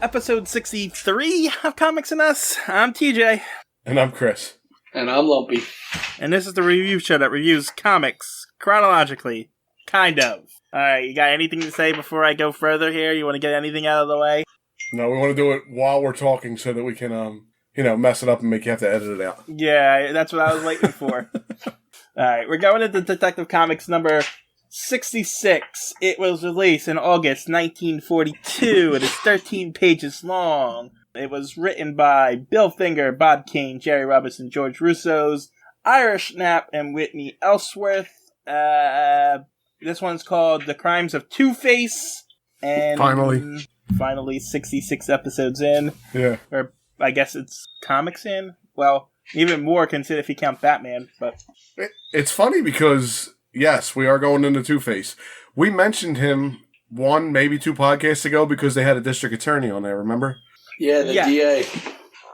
episode 63 of Comics and Us. I'm TJ. And I'm Chris. And I'm Lumpy. And this is the review show that reviews comics chronologically. Kind of. Alright, you got anything to say before I go further here? You want to get anything out of the way? No, we want to do it while we're talking so that we can, mess it up and make you have to edit it out. Yeah, that's what I was waiting for. Alright, we're going into Detective Comics number 66. It was released in August 1942. It is 13 pages long. It was written by Bill Finger, Bob Kane, Jerry Robinson, George Russo's, Irish Knapp, and Whitney Ellsworth. This one's called The Crimes of Two-Face. And finally 66 episodes in. Yeah. Or I guess it's comics in. Well, even more consider if you count Batman. But it's funny because, yes, we are going into Two-Face. We mentioned him one, maybe two podcasts ago because they had a district attorney on there, remember? Yeah, the DA.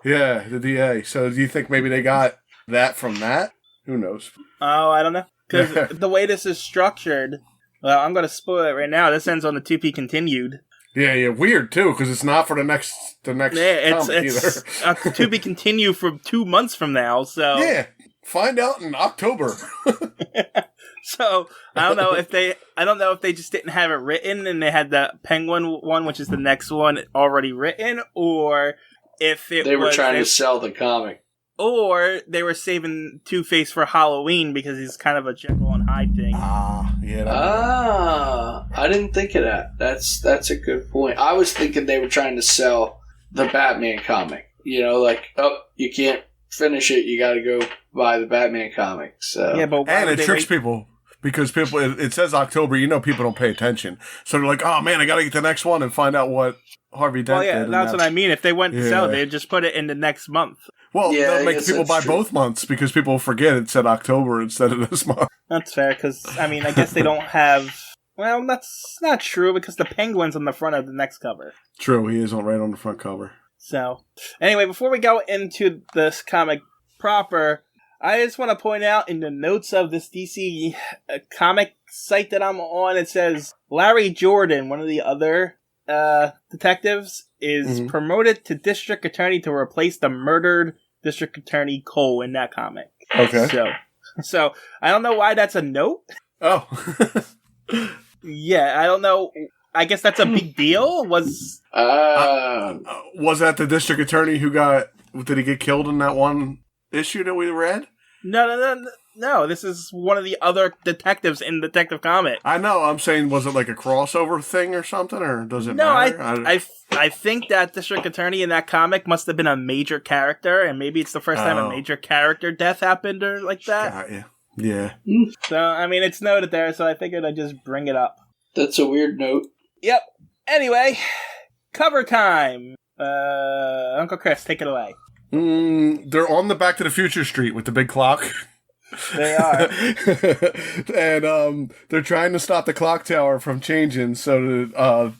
Yeah, the DA. So do you think maybe they got that from that? Who knows? Oh, I don't know. Because the way this is structured, well, I'm going to spoil it right now. This ends on the 2P continued. Yeah, weird too, because it's not for the next it's either. To be continued for 2 months from now. So yeah, find out in October. So I don't know if they just didn't have it written and they had the Penguin one, which is the next one, already written, or if they were trying to sell the comic, or they were saving Two-Face for Halloween because he's kind of a Jekyll and Hyde thing. I didn't think of that. That's a good point. I was thinking they were trying to sell the Batman comic. You can't finish it. You got to go buy the Batman comic. So yeah, but and it tricks people. Because it says October, people don't pay attention. So they're like, oh man, I gotta get the next one and find out what Harvey Dent did. That's what I mean. If they went to sell it, they'd just put it in the next month. Well, they'll make people buy both months because people forget it said October instead of this month. That's fair, because, I guess they don't have... Well, that's not true, because the Penguin's on the front of the next cover. True, he is right on the front cover. So, anyway, before we go into this comic proper... I just want to point out in the notes of this DC comic site that I'm on, it says Larry Jordan, one of the other detectives, is promoted to district attorney to replace the murdered district attorney Cole in that comic. Okay. So I don't know why that's a note. Oh. Yeah, I don't know. I guess that's a big deal. Was that the district attorney did he get killed in that one issue that we read? No. This is one of the other detectives in Detective Comics. I know. I'm saying, was it like a crossover thing or something, or does it matter? I think that district attorney in that comic must have been a major character, and maybe it's the first time a major character death happened or like that. Got you. Yeah. So, it's noted there, so I figured I'd just bring it up. That's a weird note. Yep. Anyway, cover time. Uncle Chris, take it away. They're on the Back to the Future street with the big clock. They are. And they're trying to stop the clock tower from changing so that,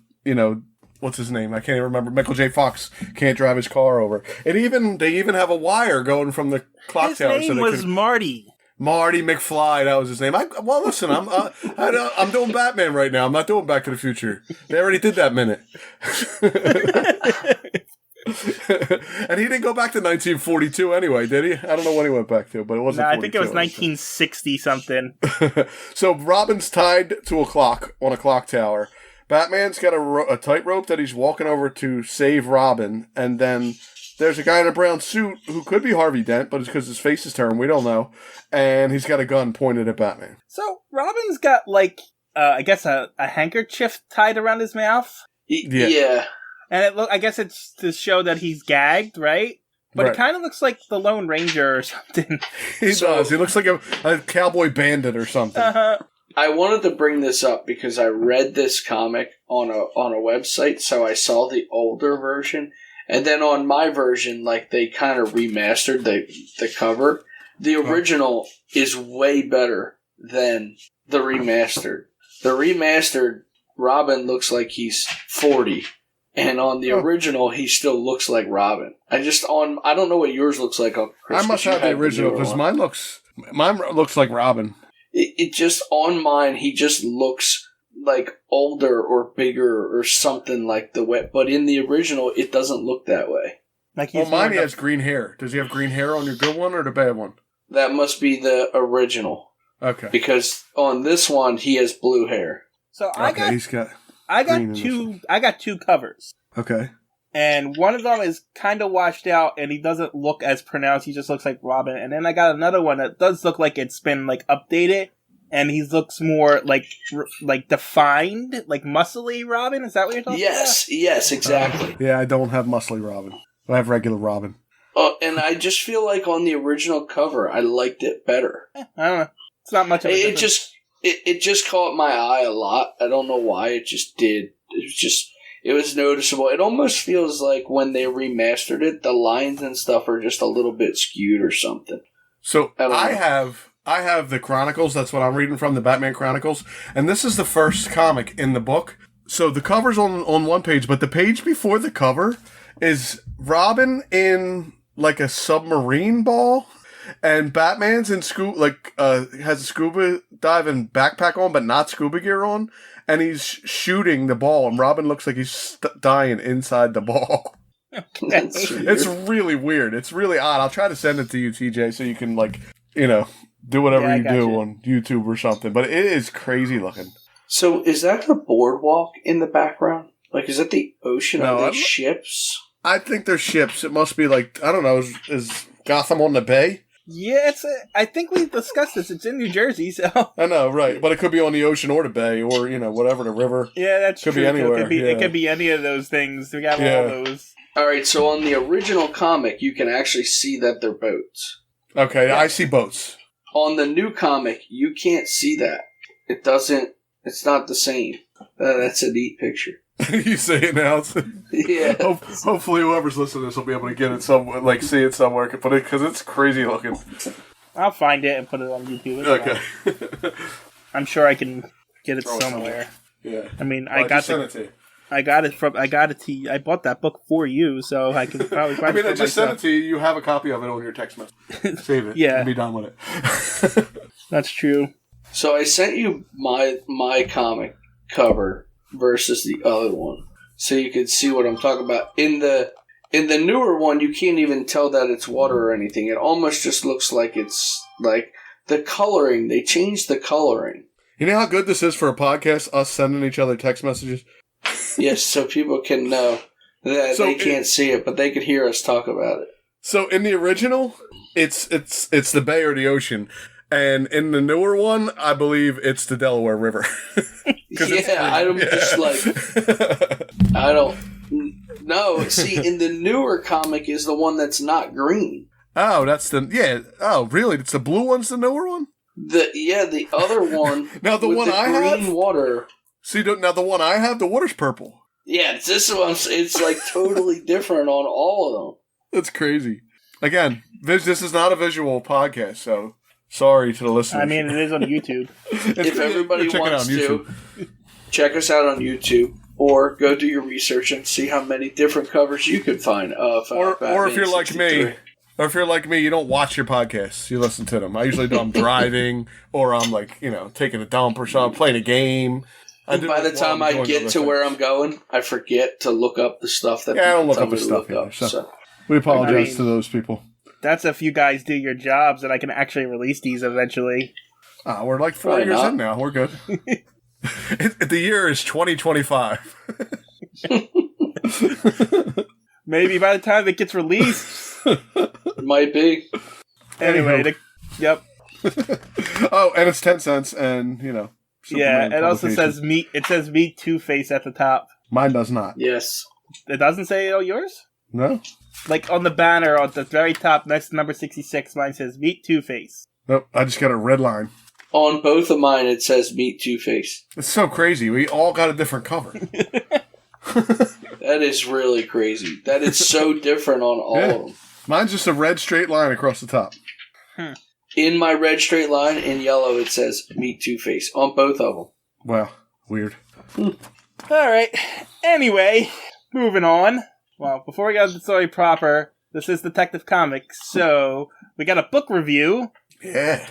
what's his name? I can't even remember. Michael J. Fox can't drive his car over. They even have a wire going from the clock tower. His name was Marty. Marty McFly, that was his name. Listen, I'm doing Batman right now. I'm not doing Back to the Future. They already did that minute. And he didn't go back to 1942 anyway, did he? I don't know when he went back to, but it wasn't. No, I think it was 1960 something. So Robin's tied to a clock on a clock tower. Batman's got a tightrope that he's walking over to save Robin, and then there's a guy in a brown suit who could be Harvey Dent, but it's because his face is turned. We don't know, and he's got a gun pointed at Batman. So Robin's got I guess a handkerchief tied around his mouth. Yeah. And I guess it's to show that he's gagged, right? But It kind of looks like the Lone Ranger or something. He does. He looks like a cowboy bandit or something. Uh-huh. I wanted to bring this up because I read this comic on a website, so I saw the older version. And then on my version, they kind of remastered the cover. The original is way better than the remastered. The remastered, Robin looks like he's 40. And on the original, he still looks like Robin. I don't know what yours looks like, Chris. I must have the original because mine looks like Robin. It just, on mine, he just looks like older or bigger or something like the wet, but in the original, it doesn't look that way. Like Well, mine has green hair. Does he have green hair on your good one or the bad one? That must be the original. Okay. Because on this one, he has blue hair. So I got two covers. Okay. And one of them is kind of washed out, and he doesn't look as pronounced. He just looks like Robin. And then I got another one that does look like it's been like updated, and he looks more like defined, like muscly Robin. Is that what you're talking about? Yes, exactly. Yeah, I don't have muscly Robin. I have regular Robin. And I just feel like on the original cover, I liked it better. I don't know. It's not much of a difference. It just caught my eye a lot. I don't know why. It just did. It was noticeable. It almost feels like when they remastered it, the lines and stuff are just a little bit skewed or something. So I have the Chronicles. That's what I'm reading from, the Batman Chronicles. And this is the first comic in the book. So the cover's on one page, but the page before the cover is Robin in like a submarine ball. And Batman's in has a scuba diving backpack on, but not scuba gear on. And he's shooting the ball, and Robin looks like he's dying inside the ball. It's really weird. It's really odd. I'll try to send it to you, TJ, so you can, do whatever you do on YouTube or something. But it is crazy looking. So is that the boardwalk in the background? Like, is that the ocean? Are they ships? I think they're ships. It must be like, I don't know, is Gotham on the bay? Yeah, I think we discussed this. It's in New Jersey, so... I know, right. But it could be on the ocean or the bay or, whatever, the river. Yeah, that's could true. Be anywhere. It could be any of those things. We got all those. All right, so on the original comic, you can actually see that they're boats. Okay, yeah. I see boats. On the new comic, you can't see that. It's not the same. That's a neat picture. You say it now. Yeah. Hopefully, whoever's listening to this will be able to get it somewhere, see it somewhere, put it because it's crazy looking. I'll find it and put it on YouTube. Okay. I'm sure I can get it somewhere. Yeah. I mean, I bought that book for you, so I can probably find it. I just sent it to you. You have a copy of it on your text message. Save it. Yeah. And be done with it. That's true. So I sent you my comic cover versus the other one, so you can see what I'm talking about. In the newer one, you can't even tell that it's water or anything. It almost just looks like it's like the coloring. They changed the coloring. You know how good this is for a podcast? Us sending each other text messages. Yes, so people can know that they can't see it, but they can hear us talk about it. So in the original, it's the bay or the ocean. And in the newer one, I believe it's the Delaware River. I don't know. See, in the newer comic is the one that's not green. Oh, oh, really? It's the blue one's the newer one? The other one. Now the one I have green water. See, now the one I have, the water's purple. Yeah, this one. It's like totally different on all of them. That's crazy. Again, this is not a visual podcast, so. Sorry to the listeners. I mean, it is on YouTube. If everybody wants to, check us out on YouTube, or go do your research and see how many different covers you can find of or if you're like me, you don't watch your podcasts. You listen to them. I usually do. I'm driving, or I'm taking a dump or something, playing a game. And by the time I get to where I'm going, I forget to look up the stuff that I don't look up the stuff either. So we apologize to those people. That's if you guys do your jobs, and I can actually release these eventually. We're like 4 years in now. We're good. The year is 2025. Maybe by the time it gets released. It might be. Anyway, yep. Oh, and it's 10 cents, and, yeah, it also says meet. It says Meet Two-Face at the top. Mine does not. Yes. It doesn't say yours? No. Like on the banner at the very top next to number 66, mine says Meet Two-Face. Nope, I just got a red line. On both of mine, it says Meet Two-Face. It's so crazy. We all got a different cover. That is really crazy. That is so different on all of them. Mine's just a red straight line across the top. In my red straight line, in yellow, it says Meet Two-Face. On both of them. Wow. Weird. Alright. Anyway, moving on. Well, before we get to the story proper, this is Detective Comics, so we got a book review. Yeah.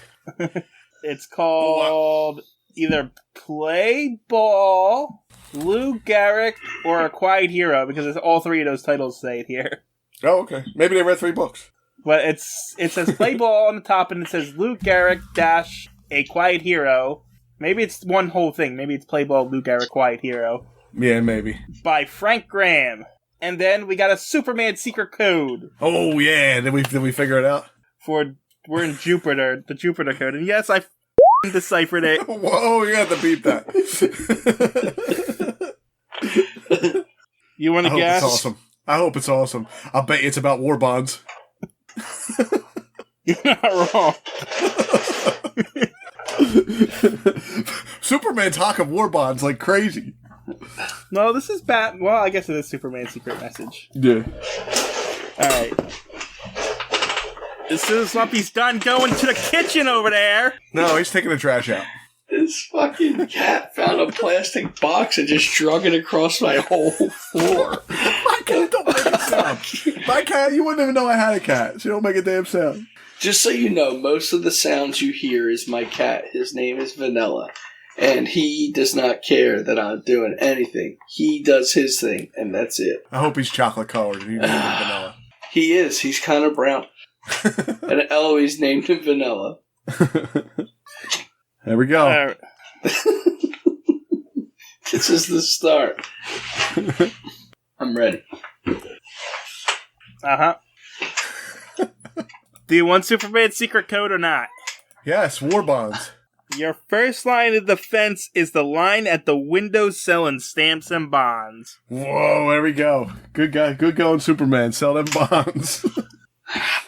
It's called either play ball, Lou Gehrig, or a quiet hero, because it's all three of those titles say it here. Oh, okay. Maybe they read 3 books. But it says play ball on the top, and it says Lou Gehrig dash a quiet hero. Maybe it's one whole thing. Maybe it's play ball, Lou Gehrig, quiet hero. Yeah, maybe. By Frank Graham. And then we got a Superman secret code. Oh, yeah. Did we figure it out? We're in Jupiter, the Jupiter code. And yes, I deciphered it. Whoa, you have to beat that. You want to guess? It's awesome. I hope it's awesome. I'll bet it's about war bonds. You're not wrong. Superman talk of war bonds like crazy. No, this is Well, I guess it is Superman's secret message. Yeah. Alright. As soon as Lumpy's done going to the kitchen over there. No, he's taking the trash out. This fucking cat found a plastic box and just drug it across my whole floor. My cat don't make a sound. My cat, you wouldn't even know I had a cat. She don't make a damn sound. Just so you know, most of the sounds you hear is my cat. His name is Vanilla. And he does not care that I'm doing anything. He does his thing, and that's it. I hope he's chocolate colored and you named him Vanilla. He is. He's kind of brown. And Eloise named him Vanilla. There we go. This is the start. I'm ready. Uh-huh. Do you want Superman's secret code or not? Yes, war bonds. Your first line of defense is the line at the window selling stamps and bonds. Whoa, there we go. Good guy. Good going, Superman. Sell them bonds.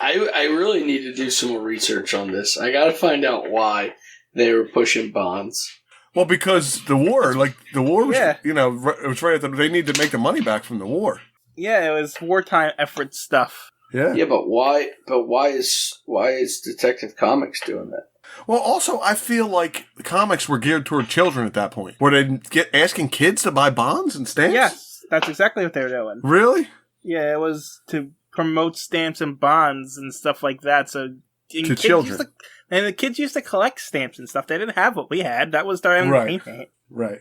I really need to do some more research on this. I gotta find out why they were pushing bonds. Well, because the war was, Yeah. it was right at they need to make the money back from the war. Yeah, it was wartime effort stuff. Yeah. Yeah, but why? But why is Detective Comics doing that? Well, also, I feel like the comics were geared toward children at that point. Were they asking kids to buy bonds and stamps? Yes, that's exactly what they were doing. Really? Yeah, it was to promote stamps and bonds and stuff like that. So to children. And the kids used to collect stamps and stuff. They didn't have what we had. That was their own paint. Right.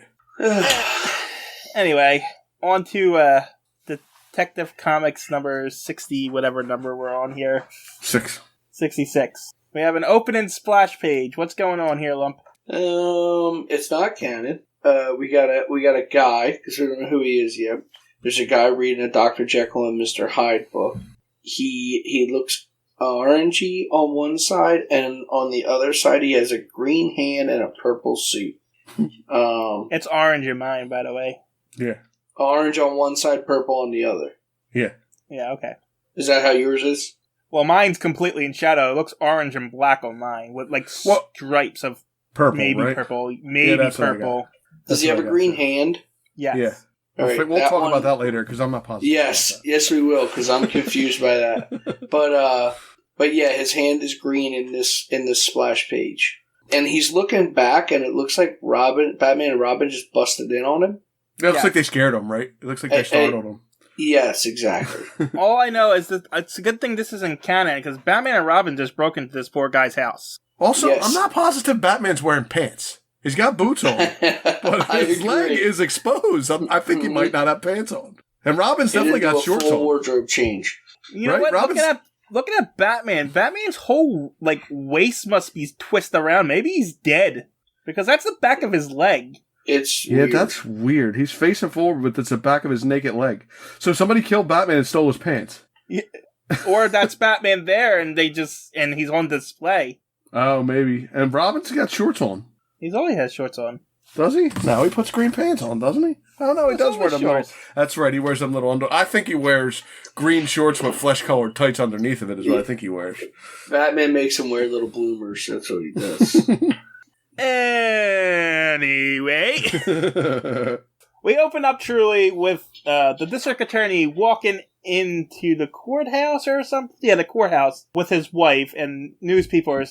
Anyway, on to Detective Comics number 60, whatever number we're on here. 66. We have an opening splash page. What's going on here, Lump? It's not canon. We got a guy, because we don't know who he is yet. There's a guy reading a Dr. Jekyll and Mr. Hyde book. He looks orangey on one side, and on the other side he has a green hand and a purple suit. It's orange in mine, by the way. Yeah. Orange on one side, purple on the other. Yeah. Yeah, okay. Is that how yours is? Well, mine's completely in shadow. It looks orange and black on mine, with like stripes of purple, maybe right? purple, maybe purple. Does he have a green hand? Yes. Yeah. Right, we'll talk about that later because I'm not positive. Yes, we will because I'm confused by that. But yeah, his hand is green in this splash page, and he's looking back, and it looks like Batman and Robin just busted in on him. It looks like they scared him, right? It looks like they startled him. Yes, exactly. All I know is that it's a good thing this isn't canon because Batman and Robin just broke into this poor guy's house. Also, Yes. I'm not positive Batman's wearing pants. He's got boots on, but his leg is exposed. I think he might not have pants on. And Robin's definitely got shorts full on. wardrobe change. You know what? Looking at Batman, Batman's whole like waist must be twisted around. Maybe he's dead because that's the back of his leg. It's weird. That's weird. He's facing forward, but it's the back of his naked leg. So somebody killed Batman and stole his pants. Yeah. Or that's Batman there, and he's on display. Oh, maybe. And Robin's got shorts on. He's always has shorts on. Does he? No, he puts green pants on, doesn't he? I don't know. He does wear them little. That's right. He wears them little under. I think he wears green shorts with flesh-colored tights underneath of it. Is what I think he wears. Batman makes him wear little bloomers. That's what he does. Anyway, we open up truly with the district attorney walking into the courthouse or something. Yeah, the courthouse with his wife, and news people are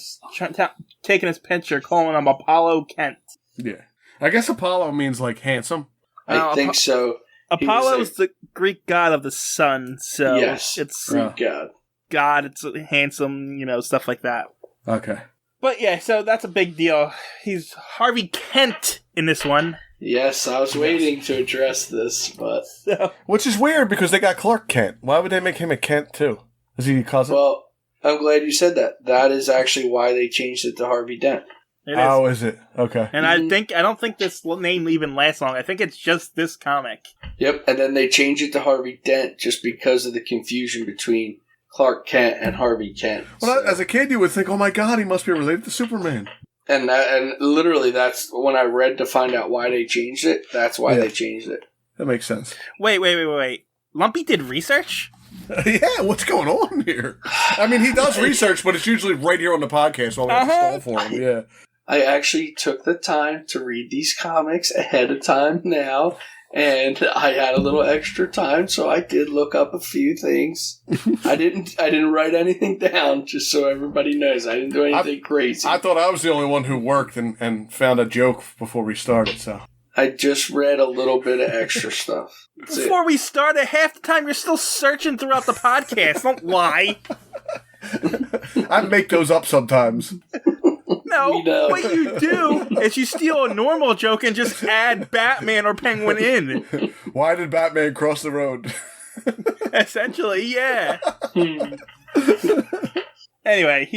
taking his picture, calling him Apollo Kent. Yeah, I guess Apollo means like handsome. I think so. Apollo's the Greek god of the sun, so yes, it's Greek god. God, it's handsome, stuff like that. Okay. But yeah, so that's a big deal. He's Harvey Kent in this one. Yes, I was waiting to address this, but... Which is weird because they got Clark Kent. Why would they make him a Kent too? Is he a cousin? Well, I'm glad you said that. That is actually why they changed it to Harvey Dent. It is. Oh, is it? Okay. And I don't think this name even lasts long. I think it's just this comic. Yep, and then they changed it to Harvey Dent just because of the confusion between Clark Kent and Harvey Kent. Well, as a kid, you would think, oh my god, he must be related to Superman. And literally, that's when I read to find out why they changed it. That's why they changed it. That makes sense. Wait. Lumpy did research? Yeah, what's going on here? I mean, he does research, but it's usually right here on the podcast while we have to stall for him. Yeah. I actually took the time to read these comics ahead of time now, and I had a little extra time, so I did look up a few things. I didn't write anything down, just so everybody knows. I didn't do anything crazy. I thought I was the only one who worked and found a joke before we started, so. I just read a little bit of extra stuff. Before we started, half the time you're still searching throughout the podcast. Don't lie. I make those up sometimes. No, what you do is you steal a normal joke and just add Batman or Penguin in. Why did Batman cross the road? Essentially, yeah. Anyway,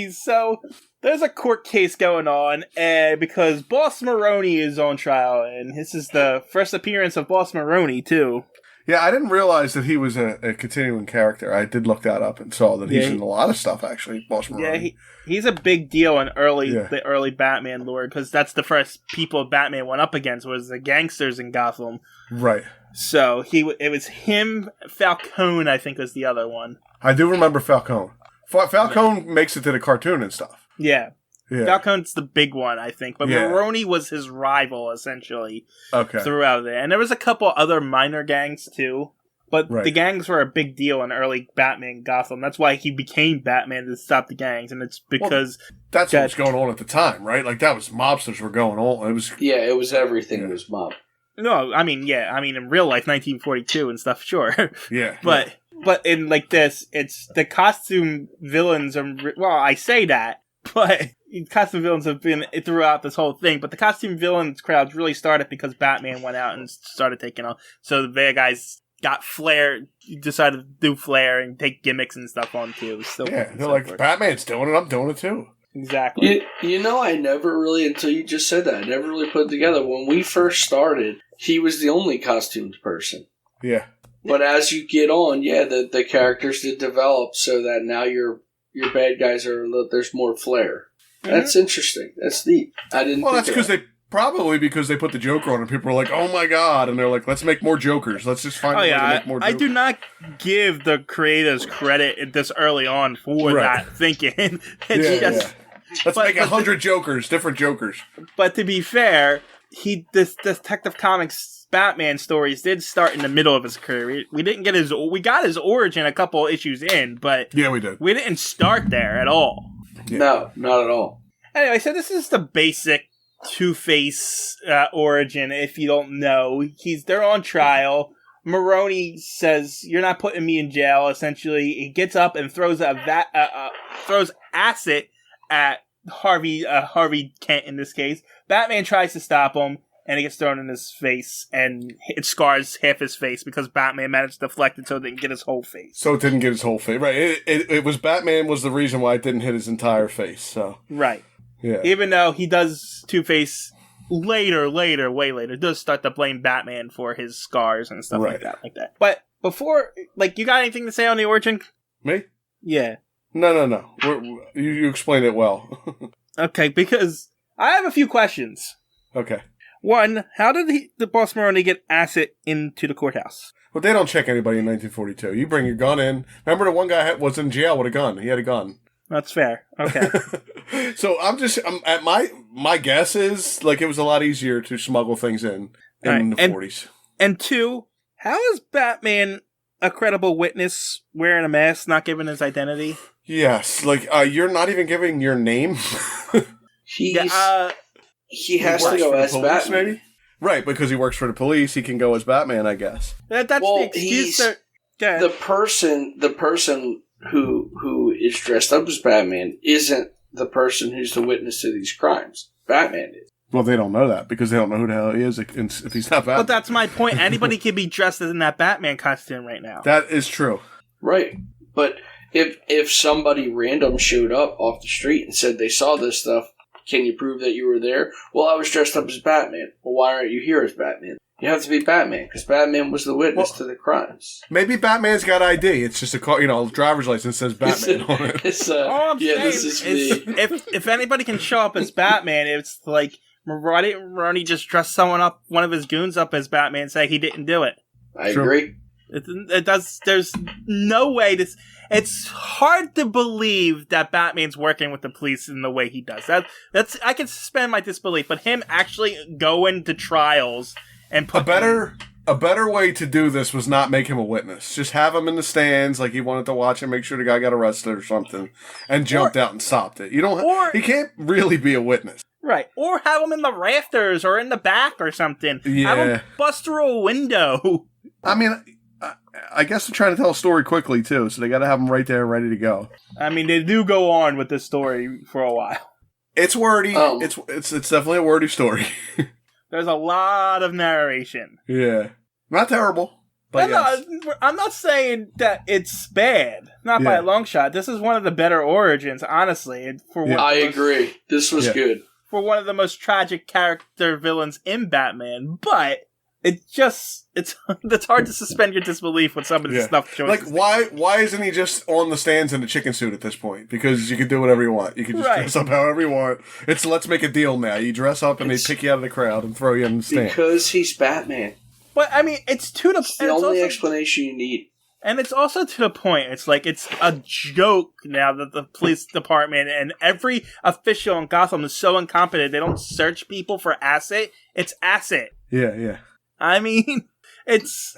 there's a court case going on because Boss Maroney is on trial, and this is the first appearance of Boss Maroney, too. Yeah, I didn't realize that he was a continuing character. I did look that up and saw that he's in a lot of stuff, actually, Boss Maroney. Yeah, he's a big deal in the early Batman lore, because that's the first people Batman went up against was the gangsters in Gotham. Right. So it was him, Falcone, I think was the other one. I do remember Falcone. Falcone makes it to the cartoon and stuff. Yeah. Falcone's the big one, I think. But Maroney was his rival, essentially, throughout it. And there was a couple other minor gangs, too. But the gangs were a big deal in early Batman Gotham. That's why he became Batman, to stop the gangs. And it's because... that's what was going on at the time, right? Like, that was mobsters were going on. It was everything. It was mob. No, I mean, in real life, 1942 and stuff, sure. Yeah. But in, like, this, it's the costume villains are... Well, I say that, but... Costume villains have been throughout this whole thing, but the costume villains crowds really started because Batman went out and started taking off. So the bad guys got flair, decided to do flair and take gimmicks and stuff on too. They're like, Batman's doing it, I'm doing it too. Exactly. I never really, until you just said that, I never really put it together. When we first started, he was the only costumed person. Yeah. But as you get on, the characters did develop so that now your bad guys there's more flair. That's interesting. That's neat. I didn't. Well, that's because because they put the Joker on, and people were like, "Oh my god!" And they're like, "Let's make more Jokers. Let's just find a way to make more." Jokers. I do not give the creators credit this early on for that thinking. Let's make 100 Jokers, different Jokers. But to be fair, this Detective Comics Batman stories did start in the middle of his career. We didn't get we got his origin a couple issues in, but we did. We didn't start there at all. Yeah. No, not at all. Anyway, so this is the basic Two-Face origin, if you don't know. They're on trial. Maroney says, "You're not putting me in jail," essentially. He gets up and throws throws acid at Harvey Kent in this case. Batman tries to stop him, and it gets thrown in his face, and it scars half his face because Batman managed to deflect it so it didn't get his whole face. So it didn't get his whole face. Right. It was Batman was the reason why it didn't hit his entire face. So right. Yeah. Even though he does Two-Face way later, does start to blame Batman for his scars and stuff like that. But before, you got anything to say on the origin? Me? Yeah. No. You explained it well. Okay, because I have a few questions. Okay. One, how did the Boss Maroney get acid into the courthouse? Well, they don't check anybody in 1942. You bring your gun in. Remember the one guy was in jail with a gun. He had a gun. That's fair. Okay. So at my guess is it was a lot easier to smuggle things in the 40s. And two, how is Batman a credible witness wearing a mask, not giving his identity? Yes, you're not even giving your name. He has to go as police, Batman. Maybe? Right, because he works for the police, he can go as Batman, I guess. That's the excuse. The person who is dressed up as Batman isn't the person who's the witness to these crimes. Batman is. Well, they don't know that because they don't know who the hell he is if he's not Batman. But that's my point. Anybody can be dressed in that Batman costume right now. That is true. Right. But if somebody random showed up off the street and said they saw this stuff, can you prove that you were there? Well, I was dressed up as Batman. Well, why aren't you here as Batman? You have to be Batman because Batman was the witness to the crimes. Maybe Batman's got ID. It's just a car, driver's license says Batman on it. All I'm saying this is me. If anybody can show up as Batman, it's like, why didn't Ronnie just dress someone up, one of his goons up as Batman, and say he didn't do it? I agree. It does. There's no way this. It's hard to believe that Batman's working with the police in the way he does. That's I can suspend my disbelief, but him actually going to trials and a better way to do this was not make him a witness. Just have him in the stands like he wanted to watch and make sure the guy got arrested or something, and jumped out and stopped it. He can't really be a witness. Right. Or have him in the rafters or in the back or something. Yeah. Have him bust through a window. I mean, I guess they're trying to tell a story quickly, too, so they got to have him right there ready to go. I mean, they do go on with this story for a while. It's wordy. It's definitely a wordy story. There's a lot of narration. Yeah. Not terrible. But yes. I'm not saying that it's bad. Not by a long shot. This is one of the better origins, honestly. I agree. This was good. For one of the most tragic character villains in Batman, but it's hard to suspend your disbelief when some of this stuff shows. Like, why isn't he just on the stands in a chicken suit at this point? Because you can do whatever you want. You can just dress up however you want. It's let's make a deal now. You dress up and they pick you out of the crowd and throw you in the stand. Because he's Batman. But, I mean, it's the only explanation you need. And it's also to the point. It's like, it's a joke now that the police department and every official in Gotham is so incompetent. They don't search people for acid. It's acid. Yeah. I mean, it's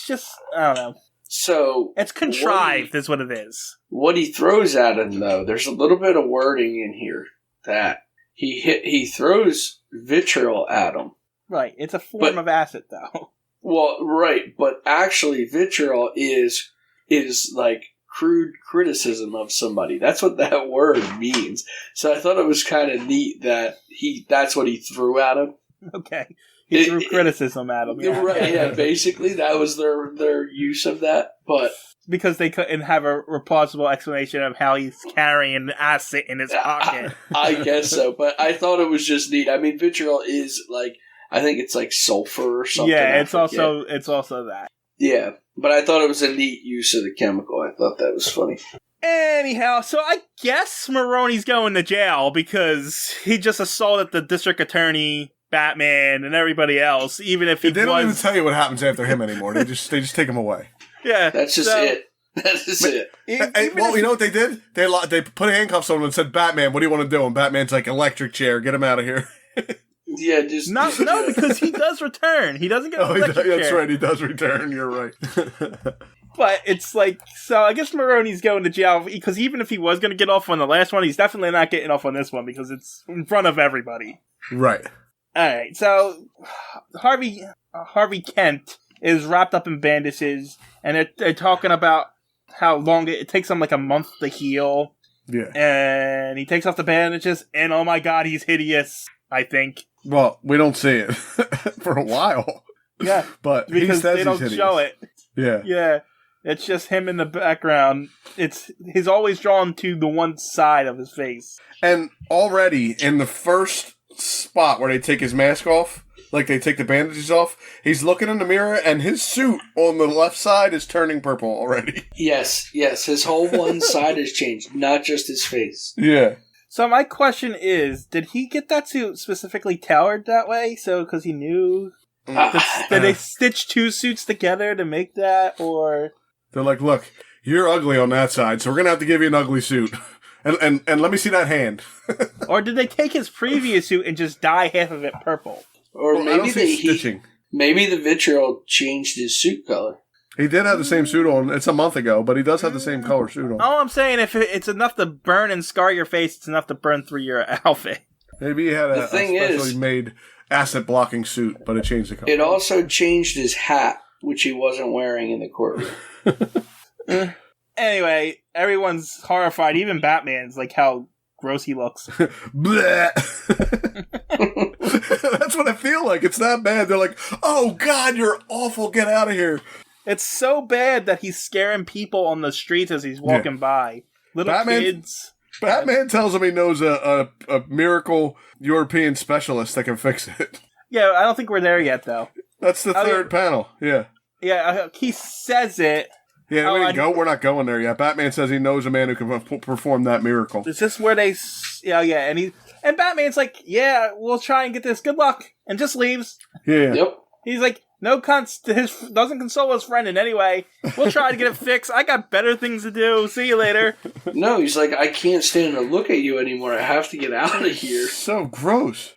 just, I don't know. So it's contrived is what it is. What he throws at him, though, there's a little bit of wording in here that he throws vitriol at him. Right. It's a form of acid, though. Well, right, but actually vitriol is like crude criticism of somebody. That's what that word means. So I thought it was kind of neat that that's what he threw at him. Okay. He threw criticism at him. Yeah. Right, yeah, basically that was their use of that, but because they couldn't have a plausible explanation of how he's carrying acid in his pocket. I guess so, but I thought it was just neat. I mean, vitriol is like, I think it's like sulfur or something. Yeah, it's also that. Yeah, but I thought it was a neat use of the chemical. I thought that was funny. Anyhow, so I guess Maroni's going to jail because he just assaulted the district attorney, Batman, and everybody else. Even if they don't even tell you what happens after him anymore. They just take him away. Yeah, that's just it. That is it. You know what they did? They put handcuffs on him and said, "Batman, what do you want to do?" And Batman's like, "Electric chair, get him out of here." Yeah, just no, because he does return. He doesn't get an electric chair. That's right, he does return. You're right. But it's like, so I guess Maroni's going to jail because even if he was going to get off on the last one, he's definitely not getting off on this one because it's in front of everybody. Right. All right. So Harvey Kent is wrapped up in bandages, and they're talking about how long it takes him like a month to heal. Yeah. And he takes off the bandages, and oh my god, he's hideous. I think. Well, we don't see it for a while. Yeah, but because they don't show it. Yeah. Yeah. It's just him in the background. He's always drawn to the one side of his face. And already in the first spot where they take his mask off, like they take the bandages off, he's looking in the mirror and his suit on the left side is turning purple already. Yes. His whole one side has changed, not just his face. Yeah. So my question is, did he get that suit specifically tailored that way? So, because he knew? Did they stitch two suits together to make that, or? They're like, look, you're ugly on that side, so we're going to have to give you an ugly suit. And let me see that hand. Or did they take his previous suit and just dye half of it purple? Or maybe stitching. Maybe the vitriol changed his suit color. He did have the same suit on. It's a month ago, but he does have the same color suit on. All I'm saying, if it's enough to burn and scar your face, it's enough to burn through your outfit. Maybe he had a specially made acid-blocking suit, but it changed the color. It also changed his hat, which he wasn't wearing in the courtroom. Anyway, everyone's horrified. Even Batman's like how gross he looks. Bleh. That's what I feel like. It's that bad. They're like, oh, God, you're awful. Get out of here. It's so bad that he's scaring people on the streets as he's walking by. Little kids. Batman tells him he knows a miracle European specialist that can fix it. Yeah, I don't think we're there yet, though. That's the third panel. Yeah. Yeah, he says it. Yeah, we're not going there yet. Batman says he knows a man who can perform that miracle. Is this where they... Yeah, and Batman's like, yeah, we'll try and get this. Good luck. And just leaves. Yeah. Yep. He's like, doesn't console his friend in any way. We'll try to get it fixed. I got better things to do. See you later. No, he's like, I can't stand to look at you anymore. I have to get out of here. So gross.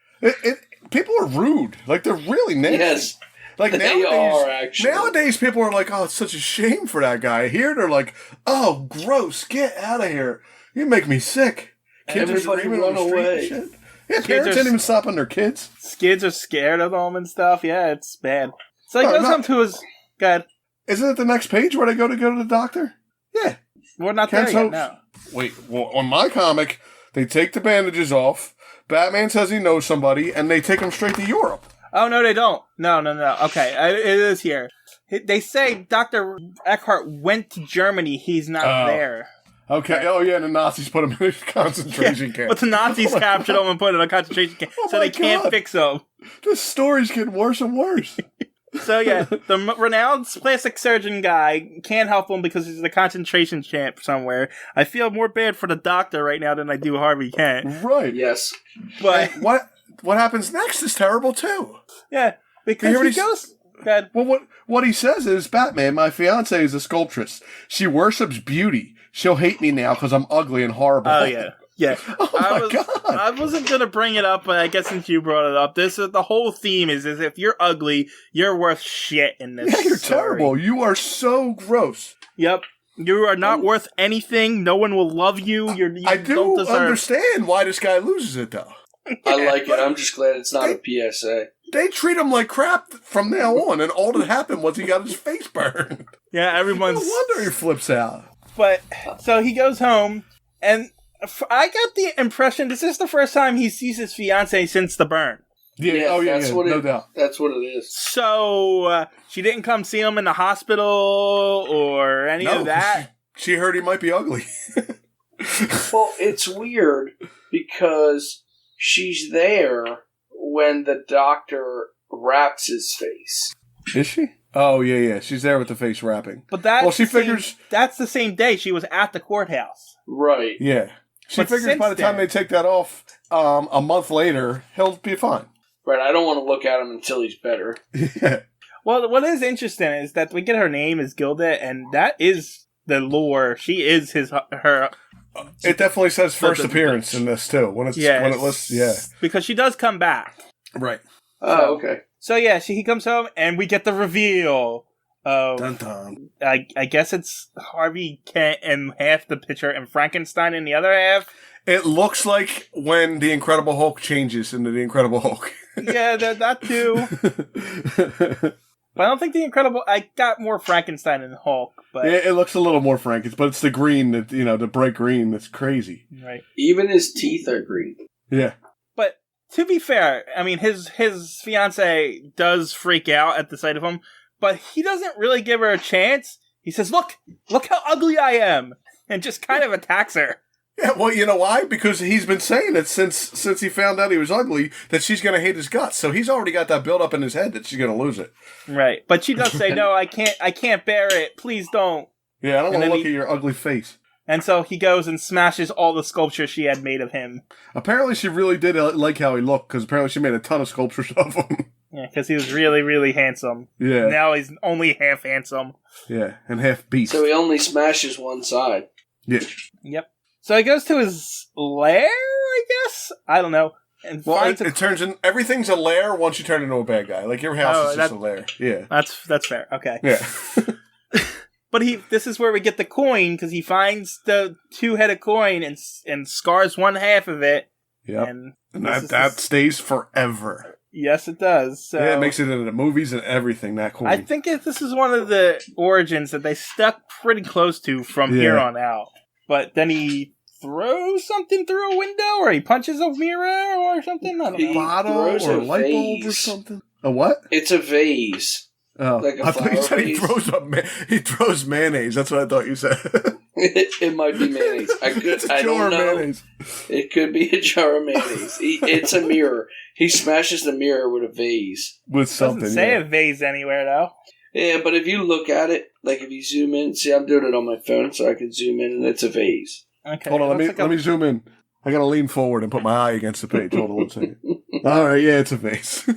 People are rude. Like, they're really nasty. Yes. Like, Actually. nowadays, people are like, oh, it's such a shame for that guy. Here, they're like, oh, gross, get out of here. You make me sick. Kids Everybody are run away. And shit. Yeah, parents ain't even stopping their kids. Kids are scared of them and stuff. Yeah, it's bad. So he goes home to his... God. Isn't it the next page where they go to the doctor? Yeah. We're not there yet, no. Wait, well, on my comic, they take the bandages off, Batman says he knows somebody, and they take him straight to Europe. Oh, no, they don't. No. Okay, it is here. They say Dr. Eckhart went to Germany. He's not there. Okay. Oh, yeah, and the Nazis put him in a concentration camp. But the Nazis captured him and put him in a concentration camp, so they can't fix him. This story's getting worse and worse. So, yeah, the renowned plastic surgeon guy can't help him because he's in a concentration camp somewhere. I feel more bad for the doctor right now than I do Harvey Kent. Right. Yes. But what happens next is terrible, too. Yeah, because he goes... Bad. Well, what he says is, Batman, my fiancée is a sculptress. She worships beauty. She'll hate me now because I'm ugly and horrible. Oh, yeah. Yeah. Oh, my God. I wasn't going to bring it up, but I guess since you brought it up, the whole theme is if you're ugly, you're worth shit in this Yeah, you're story. terrible. You are so gross. Yep. You are not worth anything. No one will love you. I do understand why this guy loses it, though. I like it. I'm just glad it's not a PSA. They treat him like crap from now on, and all that happened was he got his face burned. Yeah, everyone's... No wonder he flips out. But, so he goes home, and I got the impression this is the first time he sees his fiancée since the burn. Yeah, no doubt. That's what it is. So, she didn't come see him in the hospital or any of that? She heard he might be ugly. Well, it's weird because she's there when the doctor wraps his face. Is she? Oh, yeah. She's there with the face wrapping. But that's the same day she was at the courthouse. Right. Yeah. She figures by the time they take that off, a month later, he'll be fine. Right, I don't want to look at him until he's better. Yeah. Well, what is interesting is that we get her name is Gilda, and that is the lore. She is her... It definitely says first appearance in this, too. When it lists, yeah. Because she does come back. Right. Oh, okay. So, yeah, he comes home, and we get the reveal of... Dun dun. I guess it's Harvey Kent in half the picture and Frankenstein in the other half. It looks like when the Incredible Hulk changes into the Incredible Hulk. Yeah, that too. But I don't think I got more Frankenstein than Hulk. But yeah, it looks a little more Frankenstein, but it's the green the bright green that's crazy. Right. Even his teeth are green. Yeah. But to be fair, I mean, his fiance does freak out at the sight of him, but he doesn't really give her a chance. He says, look how ugly I am, and just kind of attacks her. Yeah, well, you know why? Because he's been saying it since he found out he was ugly, that she's going to hate his guts. So he's already got that built up in his head that she's going to lose it. Right. But she does say, no, I can't bear it. Please don't. Yeah, I don't want to look at your ugly face. And so he goes and smashes all the sculptures she had made of him. Apparently she really did like how he looked, because apparently she made a ton of sculptures of him. Yeah, because he was really, really handsome. Yeah. Now he's only half handsome. Yeah, and half beast. So he only smashes one side. Yeah. Yep. So he goes to his lair, I guess? I don't know. And it turns in... Everything's a lair once you turn into a bad guy. Like, your house is just a lair. Yeah. That's fair. Okay. Yeah. But this is where we get the coin, because he finds the two-headed coin and scars one half of it. Yep. And that stays forever. Yes, it does. So, yeah, it makes it into the movies and everything, that coin. I think this is one of the origins that they stuck pretty close to from here on out. But then he throws something through a window, or he punches a mirror or something. I don't know. Bottle or a light bulb or something. A what? It's a vase. Oh, like a I thought you said vase. he throws mayonnaise. That's what I thought you said. It might be mayonnaise. I don't know. Mayonnaise. It could be a jar of mayonnaise. It's a mirror. He smashes the mirror with a vase. With something. Doesn't say a vase anywhere though. Yeah, but if you look at it, like if you zoom in, see, I'm doing it on my phone, so I can zoom in, and it's a vase. Okay. Hold on, let me zoom in. I gotta lean forward and put my eye against the page. Hold on one second. All right, yeah, it's a vase.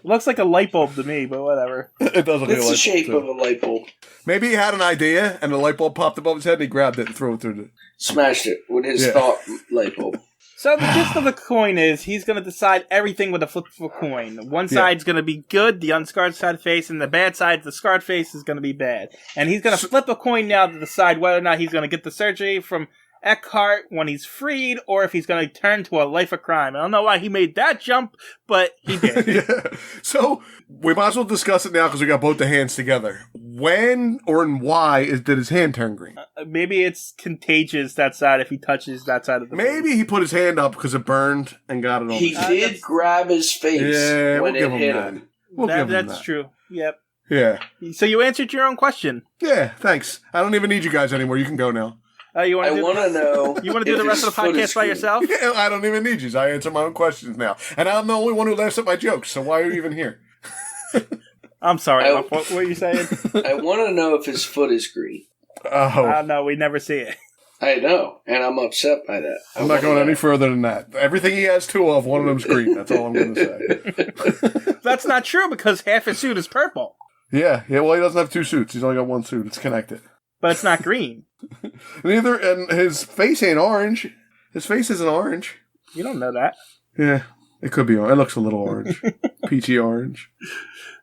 Looks like a light bulb to me, but whatever. It does look like a light bulb. It's the shape of a light bulb. Maybe he had an idea, and the light bulb popped above his head, and he grabbed it and threw it through the... Smashed it with his thought light bulb. So the gist of the coin is he's going to decide everything with a flip of a coin. One side's going to be good, the unscarred side face, and the bad side, the scarred face, is going to be bad. And he's going to flip a coin now to decide whether or not he's going to get the surgery from Eckhart when he's freed, or if he's going to turn to a life of crime. I don't know why he made that jump, but he did. Yeah. So we might as well discuss it now because we got both the hands together. When or why did his hand turn green? Maybe it's contagious that side if he touches that side of the Maybe face. He put his hand up because it burned and got it on. He did grab his face when it hit him. That's true. Yep. Yeah. So you answered your own question. Yeah, thanks. I don't even need you guys anymore. You can go now. You want to know. You want to do the rest of the podcast by yourself? Yeah, I don't even need you. I answer my own questions now. And I'm the only one who laughs at my jokes, so why are you even here? I'm sorry. What were you saying? I want to know if his foot is green. Oh. No, we never see it. I know, and I'm upset by that. I'm not going any further than that. Everything he has two of, one of them's green. That's all I'm going to say. That's not true because half his suit is purple. Yeah, well, he doesn't have two suits. He's only got one suit. It's connected. But it's not green. Neither, and his face ain't orange. His face isn't orange. You don't know that. Yeah, it could be orange. It looks a little orange. Peachy orange.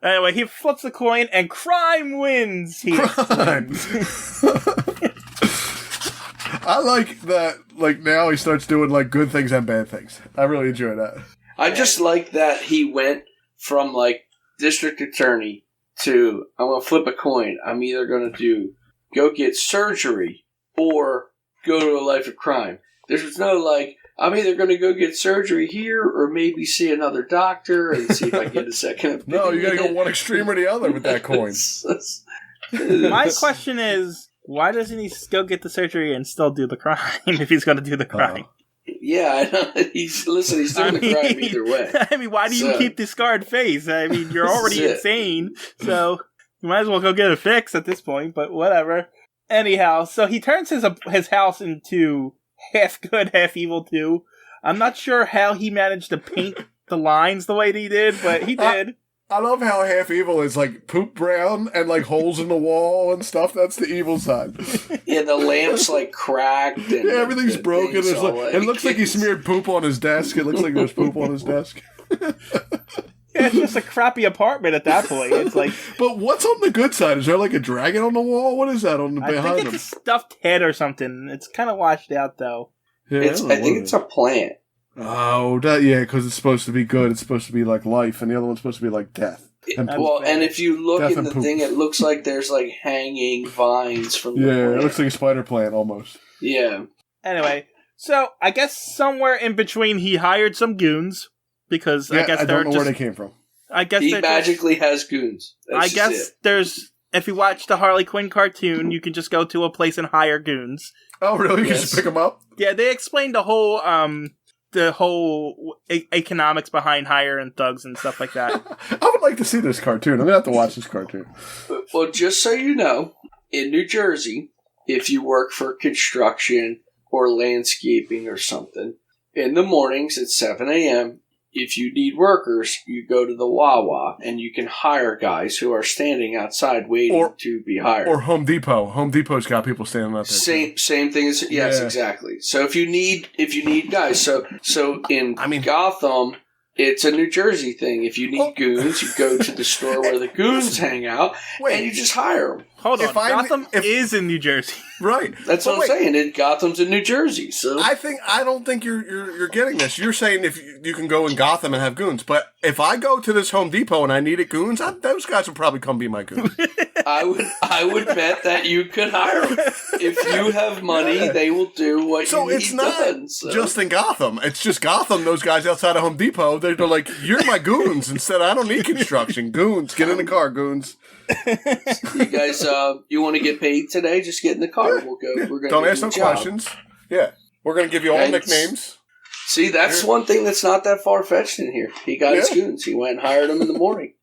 Anyway, he flips the coin and crime wins. Crime! I like that, like, now he starts doing, like, good things and bad things. I really enjoy that. I just like that he went from, like, district attorney to, I'm going to flip a coin. I'm either going to go get surgery or go to a life of crime. There's no, like, I'm either going to go get surgery here or maybe see another doctor and see if I get a second opinion. No, you got to go one extreme or the other with that coin. My question is, why doesn't he go get the surgery and still do the crime if he's going to do the crime? Yeah, I know. He's doing the crime either way. I mean, why do you keep the scarred face? I mean, you're already insane, so you might as well go get it fixed at this point, but whatever. Anyhow, so he turns his house into half good, half evil too. I'm not sure how he managed to paint the lines the way that he did, but he did. I love how half evil is like poop brown and like holes in the wall and stuff. That's the evil side. Yeah, the lamp's like cracked. And everything's broken. It looks like he smeared poop on his desk. It looks like there's poop on his desk. Yeah, it's just a crappy apartment at that point. It's like, but what's on the good side? Is there like a dragon on the wall? What is that on the behind him? I think it's a stuffed head or something. It's kind of washed out though. Yeah, I think it's a plant. Oh, because it's supposed to be good. It's supposed to be like life, and the other one's supposed to be like death. And if you look at the thing, it looks like there's like hanging vines from the plant. It looks like a spider plant almost. Yeah. Anyway, so I guess somewhere in between he hired some goons because I guess I don't know where they came from. I guess he magically has goons. That's there's if you watch the Harley Quinn cartoon, you can just go to a place and hire goons. Oh, really? You can just pick them up? Yeah, they explained the whole economics behind hiring thugs and stuff like that. I would like to see this cartoon. I'm going to have to watch this cartoon. Well, just so you know, in New Jersey, if you work for construction or landscaping or something, in the mornings at 7 a.m., if you need workers, you go to the Wawa and you can hire guys who are standing outside waiting to be hired. Or Home Depot. Home Depot's got people standing out there. Same thing as exactly. So if you need guys, so in Gotham, it's a New Jersey thing. If you need goons, you go to the store where the goons hang out, and you just hire them. Hold on, Gotham is in New Jersey, right? That's what I'm saying. Gotham's in New Jersey, so I don't think you're getting this. You're saying if you can go in Gotham and have goons, but if I go to this Home Depot and I needed goons, those guys would probably come be my goons. I would bet that you could hire them. If you have money, they will do what you need it's not done. So. just in Gotham. It's just Gotham. Those guys outside of Home Depot, they're like, "You're my goons." Instead, I don't need construction. Goons, get in the car, goons. You guys, you want to get paid today? Just get in the car. We'll go. Yeah. We're gonna don't ask no questions. Yeah, we're gonna give you all nicknames. See, that's one thing that's not that far fetched in here. He got his goons. He went and hired them in the morning.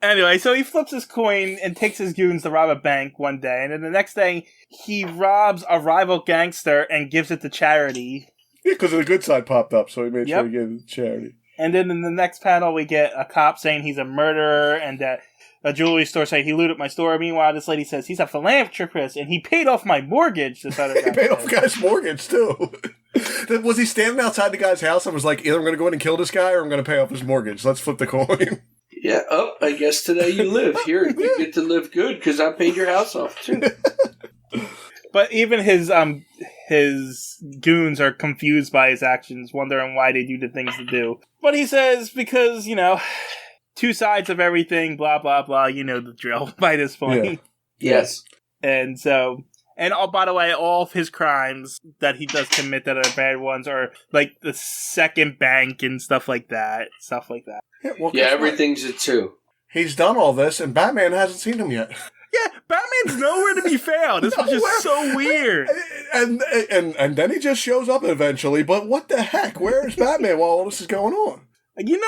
Anyway, so he flips his coin and takes his goons to rob a bank one day, and then the next day he robs a rival gangster and gives it to charity. Yeah, because the good side popped up, so he made sure to give it to charity. And then in the next panel, we get a cop saying he's a murderer, and that a jewelry store saying he looted my store. Meanwhile, this lady says he's a philanthropist, and he paid off my mortgage. This other guy he paid off the guy's mortgage, too. Was he standing outside the guy's house and was like, either I'm going to go in and kill this guy or I'm going to pay off his mortgage? Let's flip the coin. Yeah, I guess today you live. Here, you get to live good because I paid your house off, too. But even his goons are confused by his actions, wondering why they do the things they do. But he says, because, two sides of everything, blah, blah, blah, you know the drill by this point. Yeah. Yes. And so... And by the way, all of his crimes that he does commit that are bad ones are like the second bank and stuff like that. Yeah, everything's a 2. He's done all this, and Batman hasn't seen him yet. Yeah, Batman's nowhere to be found. This was just so weird. And then he just shows up eventually. But what the heck? Where is Batman while all this is going on? You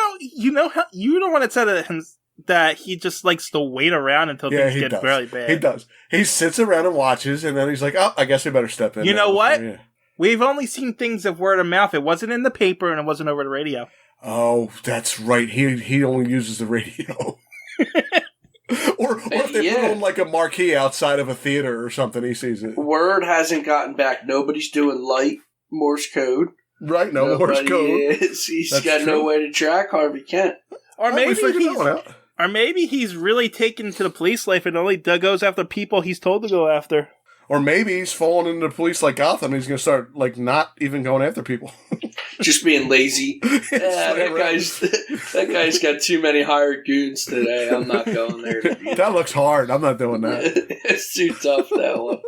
know how you don't want to tell him that he just likes to wait around until things get really bad. He does. He sits around and watches, and then he's like, "Oh, I guess we better step in." You know what? Yeah. We've only seen things of word of mouth. It wasn't in the paper, and it wasn't over the radio. Oh, that's right. He only uses the radio. or if they put on like a marquee outside of a theater or something, he sees it. Word hasn't gotten back. Nobody's doing light Morse code. Right, Morse code. He's got no way to track Harvey Kent. Or maybe he's really taken to the police life and only goes after people he's told to go after. Or maybe he's fallen into the police like Gotham and he's going to start like not even going after people. Just being lazy. That guy's got too many hired goons today. I'm not going there. That looks hard. I'm not doing that. It's too tough, that one.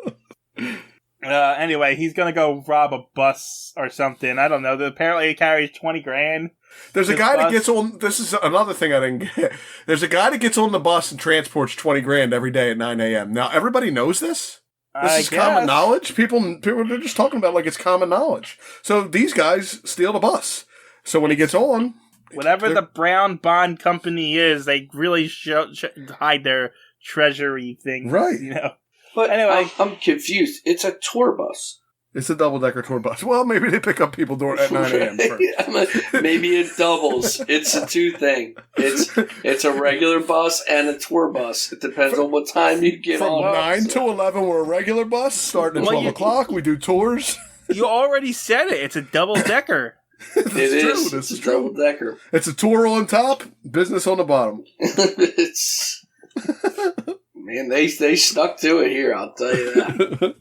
Anyway, he's going to go rob a bus or something. I don't know. Apparently it carries 20 grand. There's a guy that gets on... This is another thing I didn't get. There's a guy that gets on the bus and transports 20 grand every day at 9 a.m. Now, everybody knows this? This is common knowledge? People, they're just talking about like it's common knowledge. So these guys steal the bus. So when he gets on... Whatever the Brown Bond Company is, they really hide their treasury things. Right. But anyway, I'm confused. It's a tour bus. It's a double-decker tour bus. Well, maybe they pick up people at 9 a.m. first. Maybe it doubles. It's a 2 thing. It's a regular bus and a tour bus. It depends on what time you get on. From 9 to 11, we're a regular bus. Starting at 12 o'clock, we do tours. You already said it. It's a double-decker. It is. It's a double-decker. It's a tour on top, business on the bottom. Man, they stuck to it here, I'll tell you that.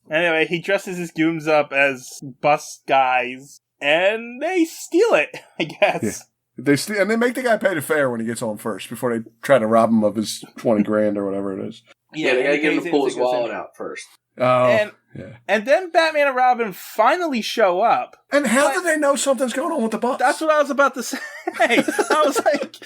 Anyway, he dresses his goons up as bus guys, and they steal it, I guess. Yeah. They make the guy pay the fare when he gets on first, before they try to rob him of his 20 grand or whatever it is. Yeah, they gotta get him to pull his wallet out first. Oh, and then Batman and Robin finally show up. And how do they know something's going on with the bus? That's what I was about to say. I was like,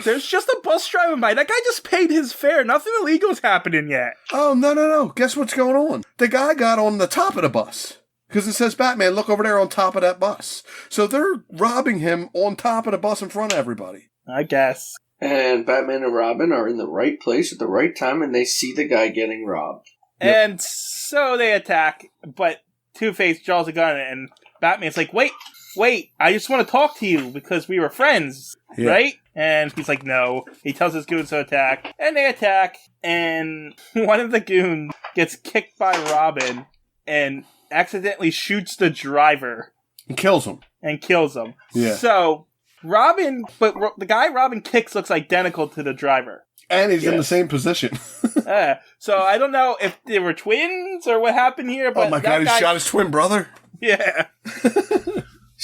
there's just a bus driving by. That guy just paid his fare. Nothing illegal's happening yet. Oh, no. Guess what's going on? The guy got on the top of the bus. Because it says, Batman, look over there on top of that bus. So they're robbing him on top of the bus in front of everybody. I guess. And Batman and Robin are in the right place at the right time, and they see the guy getting robbed. Yep. And so they attack, but Two-Face draws a gun, and Batman's like, wait, I just want to talk to you because we were friends, right? And he's like, no. He tells his goons to attack, and they attack, and one of the goons gets kicked by Robin and accidentally shoots the driver. And kills him. Yeah. So, the guy Robin kicks looks identical to the driver. And he's in the same position. So I don't know if they were twins or what happened here. But oh my God, he shot his twin brother? Yeah.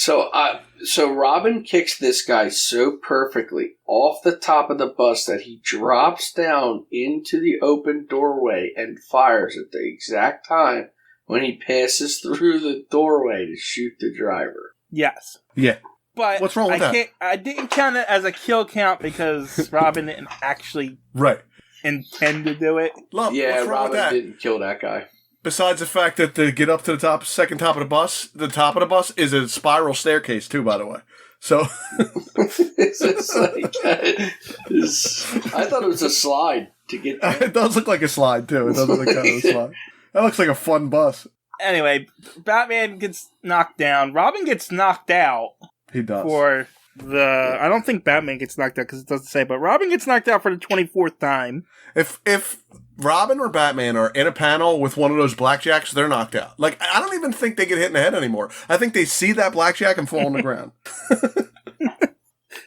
So Robin kicks this guy so perfectly off the top of the bus that he drops down into the open doorway and fires at the exact time when he passes through the doorway to shoot the driver. Yes. Yeah. But what's wrong with that? I didn't count it as a kill count because Robin didn't actually intend to do it. Lump, what's wrong Robin with that? didn't kill that guy. Besides the fact that to get up to the second top of the top of the bus is a spiral staircase too, by the way. So It's just like, I thought it was a slide to get there. it does look like a slide too. It does look like kind of a slide. That looks like a fun bus. Anyway, Batman gets knocked down. Robin gets knocked out. He does. I don't think Batman gets knocked out because it doesn't say, but Robin gets knocked out for the 24th time. If Robin or Batman are in a panel with one of those blackjacks, they're knocked out. Like, I don't even think they get hit in the head anymore. I think they see that blackjack and fall on the ground.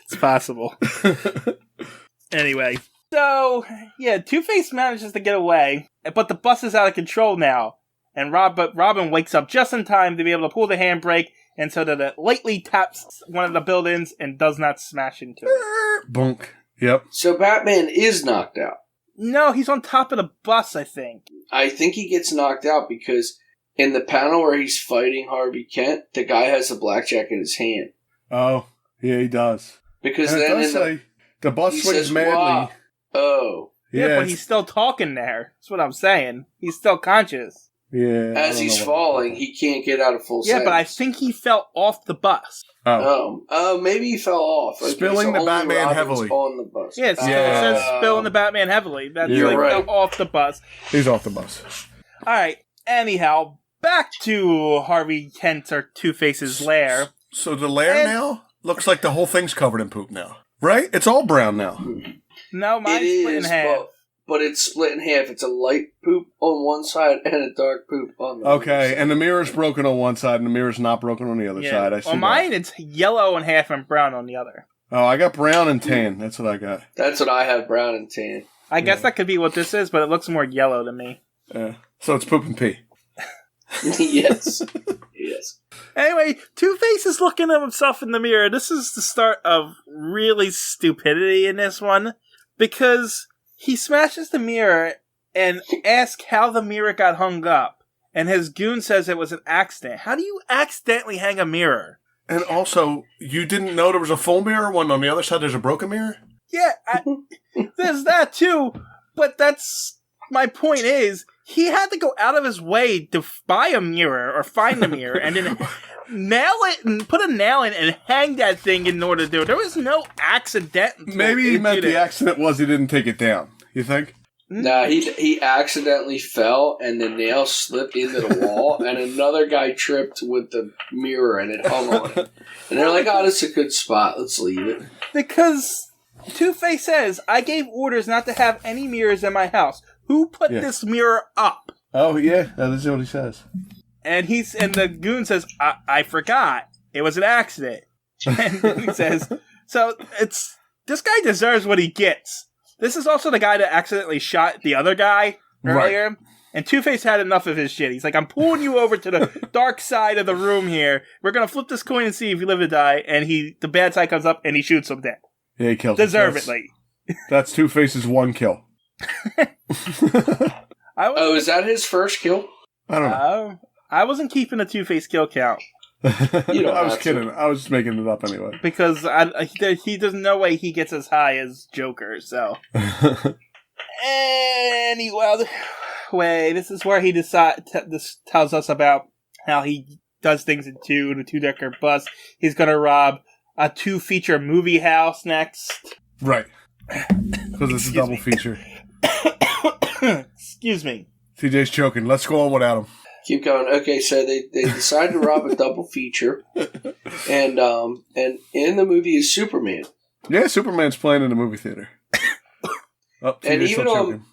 It's possible. Anyway, so, yeah, Two-Face manages to get away, but the bus is out of control now. And Robin wakes up just in time to be able to pull the handbrake, and so that it lightly taps one of the buildings and does not smash into it. Bunk. Yep. So Batman is knocked out. No, he's on top of the bus, I think. I think he gets knocked out because in the panel where he's fighting Harvey Kent, the guy has a blackjack in his hand. Oh, yeah, he does. Because and then the bus swings madly. Wow. Oh. Yeah, but he's still talking there. That's what I'm saying. He's still conscious. Yeah. As he's falling, he can't get out of full sentence. But I think he fell off the bus. Oh, maybe he fell off. Spilling the Batman Robin's heavily. on the bus. Yeah, it says spilling the Batman heavily. That's You're like right. fell off the bus. He's off the bus. Alright, anyhow, back to Harvey Kent or Two-Face's lair. So the lair now looks like the whole thing's covered in poop now. Right? It's all brown now. No, mine's split in half. But it's split in half. It's a light poop on one side and a dark poop on the other side. And the mirror's broken on one side and the mirror's not broken on the other side. I see on mine, it's yellow in half and brown on the other. Oh, I got brown and tan. That's what I got. That's what I have, brown and tan. I guess that could be what this is, but it looks more yellow to me. Yeah. So it's poop and pee. Yes. Yes. Anyway, Two-Face is looking at himself in the mirror. This is the start of really stupidity in this one. Because he smashes the mirror and asks how the mirror got hung up. And his goon says it was an accident. How do you accidentally hang a mirror? And also, you didn't know there was a full mirror when on the other side there's a broken mirror? Yeah, there's that too. But my point is, he had to go out of his way to buy a mirror or find a mirror and then nail it and put a nail in and hang that thing in order to do it. There was no accident. Maybe he meant the accident was he didn't take it down. You think? No, he accidentally fell and the nail slipped into the wall and another guy tripped with the mirror and it hung on it. And they're like, oh, this is a good spot. Let's leave it. Because Two-Face says, I gave orders not to have any mirrors in my house. Who put this mirror up? Oh, yeah. That is what he says. And the goon says, I forgot. It was an accident. And he says, so this guy deserves what he gets. This is also the guy that accidentally shot the other guy earlier. Right. And Two-Face had enough of his shit. He's like, I'm pulling you over to the dark side of the room here. We're going to flip this coin and see if you live or die. And the bad side comes up and he shoots him dead. Yeah, he kills him. Deservedly. That's Two-Face's one kill. Is that his first kill? I don't know. I wasn't keeping a Two-Face kill count. I was kidding. I was just making it up anyway. Because there's no way he gets as high as Joker, so. Anyway, this is where he this tells us about how he does things in the two-decker bus. He's going to rob a 2-feature movie house next. Right. Because it's a double feature. Excuse me. TJ's choking. Let's go on without him. Keep going. Okay, so they decide to rob a double feature, and in the movie is Superman. Yeah, Superman's playing in the movie theater. And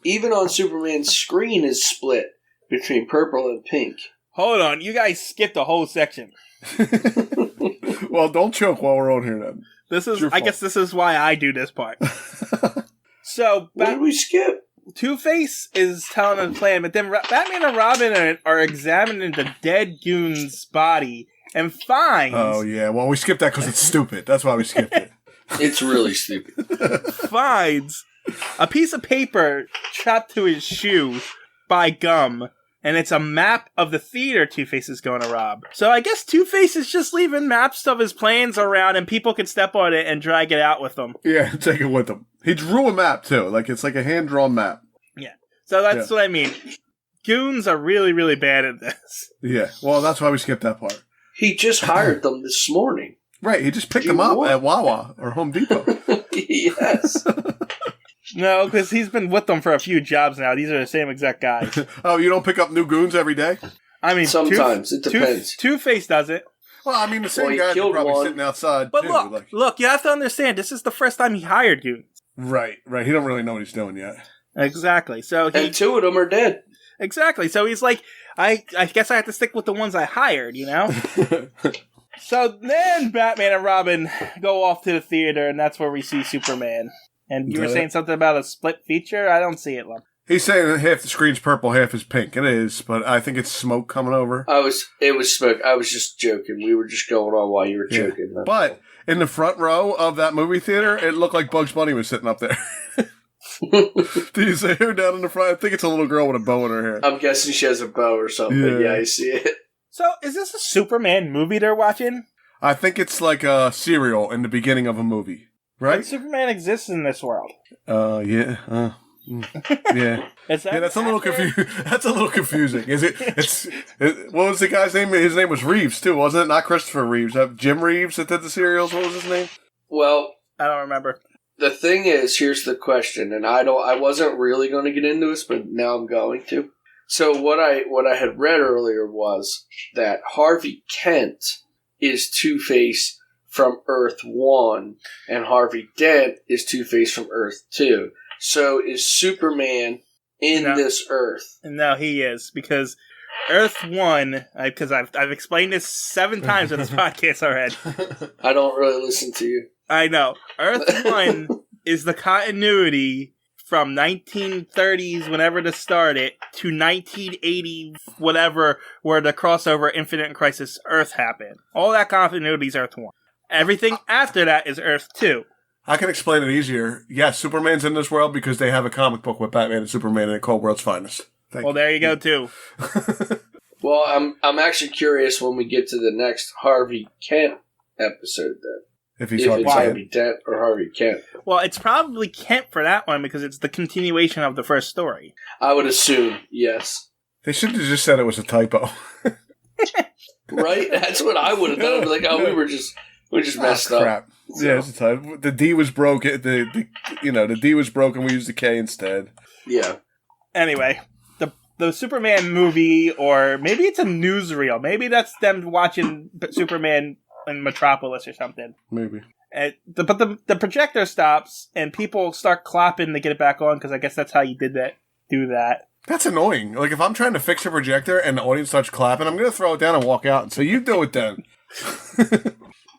even on Superman's screen is split between purple and pink. Hold on, you guys skipped a whole section. Well, don't choke while we're on here then. I guess this is why I do this part. So, what did we skip? Two-Face is telling him the plan, but then Batman and Robin are examining the dead goon's body, and finds... Oh, yeah. Well, we skipped that because it's stupid. That's why we skipped it. It's really stupid. finds a piece of paper trapped to his shoe by gum, and it's a map of the theater Two-Face is going to rob. So I guess Two-Face is just leaving maps of his plans around, and people can step on it and drag it out with them. Yeah, take it with him. He drew a map, too. Like, it's like a hand-drawn map. Yeah. So that's what I mean. Goons are really, really bad at this. Yeah. Well, that's why we skipped that part. He just hired them this morning. Right, he just picked them up at Wawa or Home Depot. Yes. No, because he's been with them for a few jobs now. These are the same exact guys. Oh, you don't pick up new goons every day? I mean, sometimes. It depends. Two-Face does it. Well, I mean, the same guys are probably sitting outside, but too. Look, you have to understand, this is the first time he hired goons. Right. He don't really know what he's doing yet. Exactly. And two of them are dead. Exactly. So he's like, I guess I have to stick with the ones I hired, you know? So then Batman and Robin go off to the theater, and that's where we see Superman. And you were saying something about a split feature? I don't see it, Lumpy. He's saying that half the screen's purple, half is pink. It is, but I think it's smoke coming over. It was smoke. I was just joking. We were just going on while you were joking. But in the front row of that movie theater, it looked like Bugs Bunny was sitting up there. Do you see her down in the front? I think it's a little girl with a bow in her hair. I'm guessing she has a bow or something. Yeah, I see it. So, is this a Superman movie they're watching? I think it's like a serial in the beginning of a movie, right? But Superman exists in this world. Yeah. Yeah. That's a little confusing. That's a little confusing. Is it? What was the guy's name? His name was Reeves too, wasn't it? Not Christopher Reeves. Jim Reeves that did the serials. What was his name? Well, I don't remember. The thing is, here's the question, and I wasn't really going to get into this, but now I'm going to. So what I had read earlier was that Harvey Kent is Two-Face from Earth 1, and Harvey Dent is Two-Face from Earth 2. So is Superman in this Earth? No, he is, because Earth 1, because I've explained this 7 times on this podcast already. I don't really listen to you. I know. Earth 1 is the continuity from 1930s, whenever this started, to 1980, whatever, where the crossover Infinite Crisis Earth happened. All that continuity is Earth 1. Everything after that is Earth 2. I can explain it easier. Yes, Superman's in this world because they have a comic book with Batman and Superman in it called World's Finest. There you go, too. Well, I'm actually curious when we get to the next Harvey Kent episode, then. If it's Harvey Dent or Harvey Kent. Well, it's probably Kent for that one because it's the continuation of the first story. I would assume, yes. They should have just said it was a typo. Right? That's what I would have done. I'd be like, we just messed up. Crap. So. Yeah, it's a typo. The D was broken. The D was broken. We used the K instead. Yeah. Anyway, the Superman movie, or maybe it's a newsreel. Maybe that's them watching Superman in Metropolis or something. Maybe. But the projector stops and people start clapping to get it back on because I guess that's how you do that. That's annoying. Like if I'm trying to fix a projector and the audience starts clapping, I'm going to throw it down and walk out and say, "You do it then."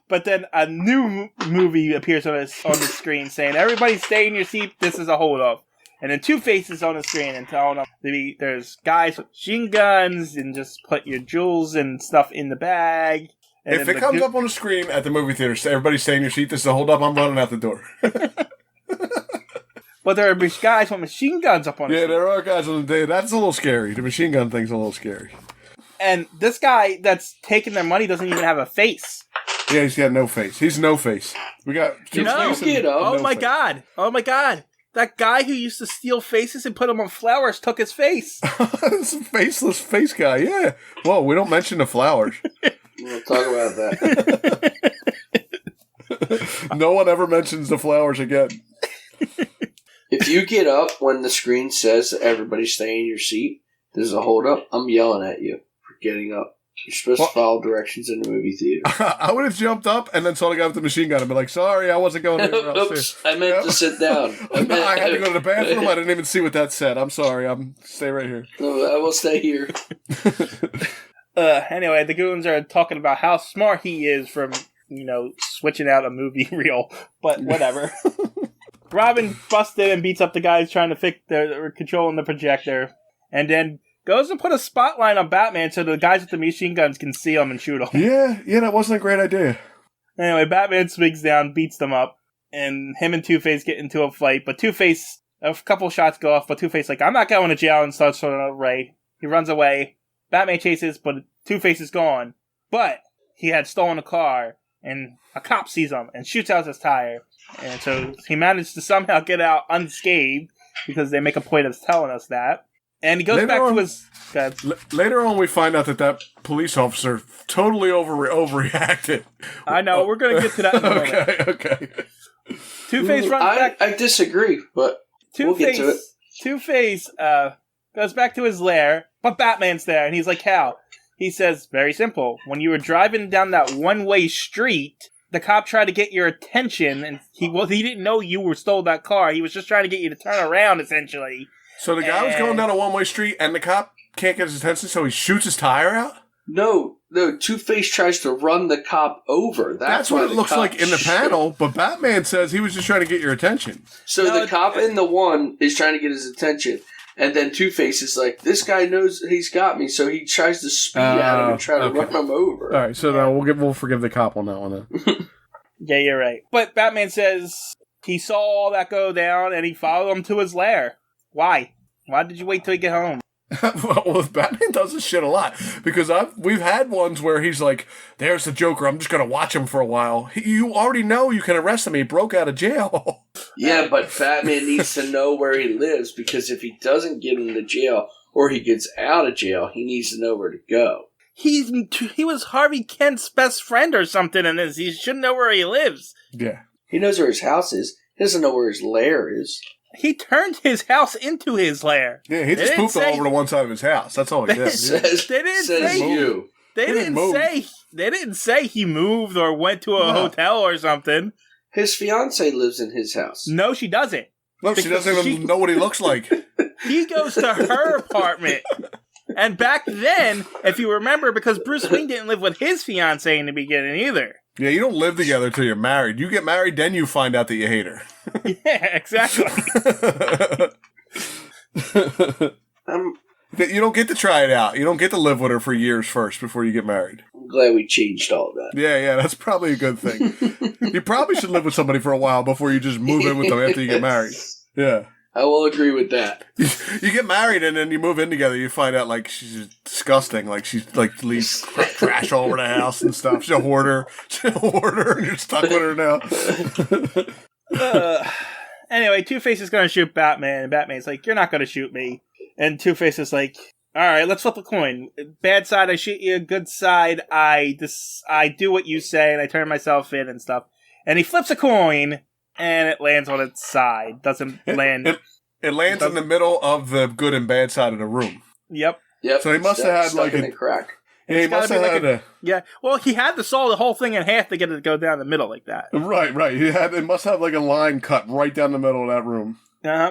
But then a new movie appears on the screen saying, "Everybody stay in your seat. This is a hold-up." And then Two-Face is on the screen and telling them there's guys with machine guns and just put your jewels and stuff in the bag. And if it comes up on the screen at the movie theater, say everybody stay in your seat, this is a hold up, I'm running out the door. But there are guys with machine guns up on the screen. Yeah, there are guys on the day. That's a little scary. The machine gun thing's a little scary. And this guy that's taking their money doesn't even have a face. Yeah, he's got no face. He's no face. We got Oh my god. That guy who used to steal faces and put them on flowers took his face. It's a faceless face guy, yeah. Whoa, we don't mention the flowers. We'll talk about that. No one ever mentions the flowers again. If you get up when the screen says everybody stay in your seat, there's a hold up, I'm yelling at you for getting up. You're supposed to follow directions in the movie theater. I would have jumped up and then saw the guy with the machine gun and be like, "Sorry, I wasn't going there." Oops, I meant to sit down. I had to go to the bathroom. I didn't even see what that said. I'm sorry. Stay right here. No, I will stay here. Anyway, the goons are talking about how smart he is from, switching out a movie reel, but whatever. Robin busts in and beats up the guys trying to fix they're controlling the projector, and then goes and put a spotlight on Batman so the guys with the machine guns can see him and shoot him. Yeah, that wasn't a great idea. Anyway, Batman swings down, beats them up, and him and Two-Face get into a fight, but Two-Face, a couple shots go off, but Two-Face I'm not going to jail, and starts running away. He runs away. Batman chases, but Two-Face is gone. But he had stolen a car, and a cop sees him and shoots out his tire. And so he managed to somehow get out unscathed, because they make a point of telling us that. And he goes back to his... Later on, we find out that police officer totally overreacted. I know, we're going to get to that in a moment. Okay. Two-Face runs back... I disagree, but we'll get to it. Two-Face goes back to his lair, but Batman's there, and he's like, how? He says, very simple. When you were driving down that one-way street, the cop tried to get your attention, and he didn't know you stole that car. He was just trying to get you to turn around, essentially. So the guy was going down a one-way street, and the cop can't get his attention, so he shoots his tire out? No, Two-Face tries to run the cop over. That's what it looks like in the panel, but Batman says he was just trying to get your attention. So the cop in the one is trying to get his attention, and then Two-Face is like, this guy knows he's got me, so he tries to speed at him and try to run him over. All right, so now we'll forgive the cop on that one then. Yeah, you're right. But Batman says he saw all that go down, and he followed him to his lair. Why? Why did you wait till he get home? Well, Batman does this shit a lot, because we've had ones where he's like, there's the Joker, I'm just going to watch him for a while. You already know you can arrest him, he broke out of jail. Yeah, but Batman needs to know where he lives, because if he doesn't get him to jail, or he gets out of jail, he needs to know where to go. He was Harvey Kent's best friend or something in this. He should know where he lives. Yeah. He knows where his house is. He doesn't know where his lair is. He turned his house into his lair. Yeah, he just pooped all over to one side of his house. That's all he did. They didn't say he moved or went to a hotel or something. His fiancée lives in his house. No, she doesn't. No, she doesn't even know what he looks like. He goes to her apartment. And back then, if you remember, because Bruce Wayne didn't live with his fiancée in the beginning either. Yeah, you don't live together till you're married. You get married, then you find out that you hate her. Yeah, exactly. You don't get to try it out. You don't get to live with her for years first before you get married. I'm glad we changed all that. Yeah, that's probably a good thing. You probably should live with somebody for a while before you just move in with them after you get married. Yeah. I will agree with that. You get married and then you move in together. You find out like she's disgusting. Like she's like leaves trash all over the house and stuff. She's a hoarder. And you're stuck with her now. Anyway, Two-Face is going to shoot Batman, and Batman's like, "You're not going to shoot me." And Two-Face is like, "All right, let's flip a coin. Bad side, I shoot you. Good side, I do what you say, and I turn myself in and stuff." And he flips a coin. And it lands on its side. Doesn't land. It lands in the middle of the good and bad side of the room. Yep. So he must have had like a crack. Yeah, he must have had a. Yeah. Well, he had to saw the whole thing in half to get it to go down the middle like that. Right. It must have like a line cut right down the middle of that room.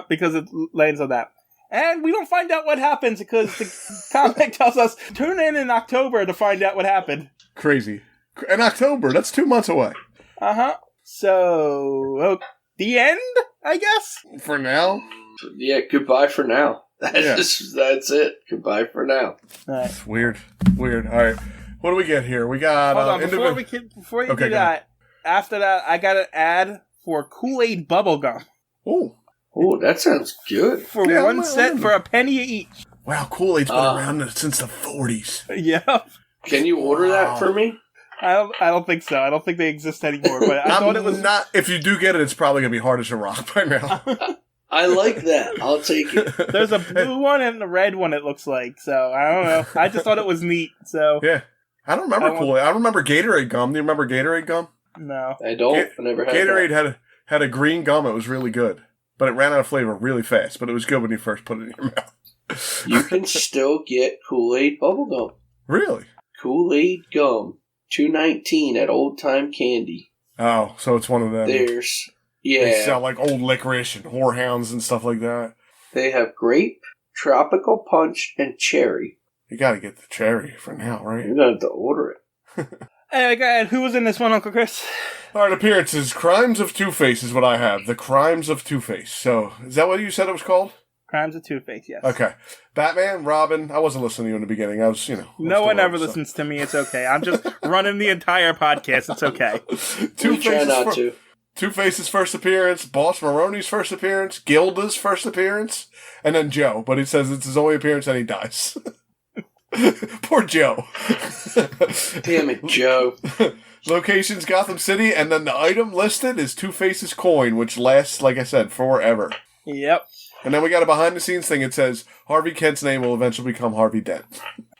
Because it lands on that. And we don't find out what happens because the comic tells us tune in October to find out what happened. Crazy. In October, that's 2 months away. So, the end, I guess? For now? Yeah, goodbye for now. That's it. Goodbye for now. Right. Weird. All right. What do we get here? We got... Hold on, before you do that, after that, I got an ad for Kool-Aid bubblegum. Oh, that sounds good. For one set for a penny each. Wow, Kool-Aid's been around since the 40s. Yeah. Can you order that for me? I don't think so. I don't think they exist anymore. But I thought it was not. If you do get it, it's probably gonna be hard as a rock by now. I like that. I'll take it. There's a blue one and a red one. It looks like. So I don't know. I just thought it was neat. So yeah, I don't remember Kool-Aid. I remember Gatorade gum. Do you remember Gatorade gum? No, I don't. I never had Gatorade had a green gum. It was really good, but it ran out of flavor really fast. But it was good when you first put it in your mouth. You can still get Kool-Aid bubblegum. Really? Kool-Aid gum. $2.19 at Old Time Candy. Oh, so it's one of them. They sell like old licorice and whorehounds and stuff like that. They have grape, tropical punch, and cherry. You gotta get the cherry for now, right? You're gonna have to order it. Hey, go ahead. Who was in this one, Uncle Chris? All right, appearances. Crimes of Two-Face is what I have. The Crimes of Two-Face. So, is that what you said it was called? Crimes of Two-Face, yes. Okay. Batman, Robin. I wasn't listening to you in the beginning. I was, No one ever listens to me. It's okay. I'm just running the entire podcast. It's okay. Two-Face's first appearance, Boss Maroni's first appearance, Gilda's first appearance, and then Joe. But he says it's his only appearance and he dies. Poor Joe. Damn it, Joe. Locations, Gotham City, and then the item listed is Two-Face's coin, which lasts, like I said, forever. Yep. And then we got a behind-the-scenes thing. It says, Harvey Kent's name will eventually become Harvey Dent.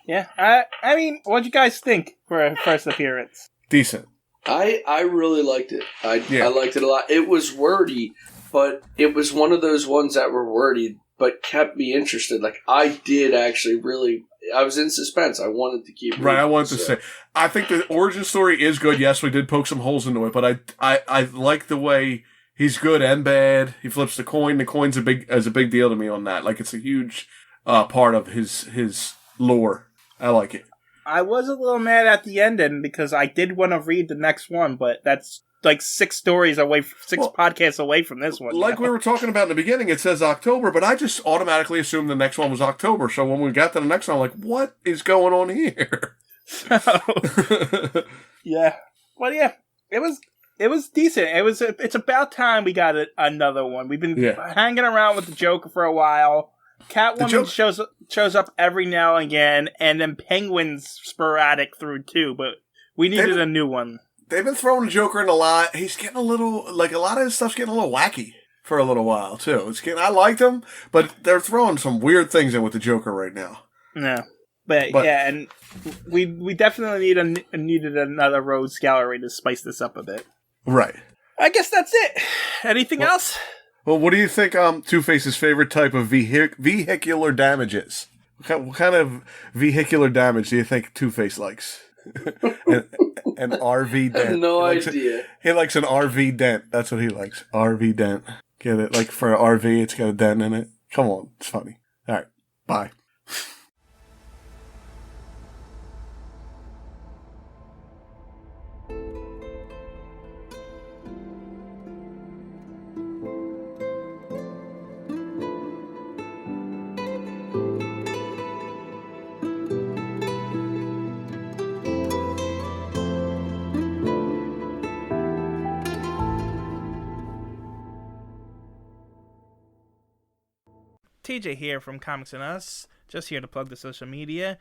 Yeah. I mean, what'd you guys think for a first appearance? Decent. I really liked it. I liked it a lot. It was wordy, but it was one of those ones that were wordy, but kept me interested. Like, I did actually really... I was in suspense. I wanted to keep reading. Right, I wanted to say. I think the origin story is good. Yes, we did poke some holes into it, but I like the way... He's good and bad. He flips the coin. The coin's a big deal to me on that. Like, it's a huge part of his lore. I like it. I was a little mad at the ending because I did want to read the next one, but that's like 6 podcasts away from this one. Like we were talking about in the beginning, it says October, but I just automatically assumed the next one was October. So when we got to the next one, I'm like, what is going on here? Yeah. Well, yeah. It was decent. It's about time we got another one. We've been hanging around with the Joker for a while. Catwoman shows up every now and again, and then Penguin's sporadic through too, but we needed a new one. They've been throwing the Joker in a lot. He's getting a little, like, a lot of his stuff's getting a little wacky for a little while, too. I liked him, but they're throwing some weird things in with the Joker right now. Yeah. But yeah, and we definitely needed another Rogues Gallery to spice this up a bit. Right. I guess that's it. Anything else? Well, what do you think Two-Face's favorite type of vehicular damage is? What kind of vehicular damage do you think Two-Face likes? An RV dent. I have no idea. He likes an RV dent. That's what he likes. RV dent. Get it? Like for an RV, it's got a dent in it. Come on. It's funny. All right. Bye. TJ here from Comics and Us, just here to plug the social media.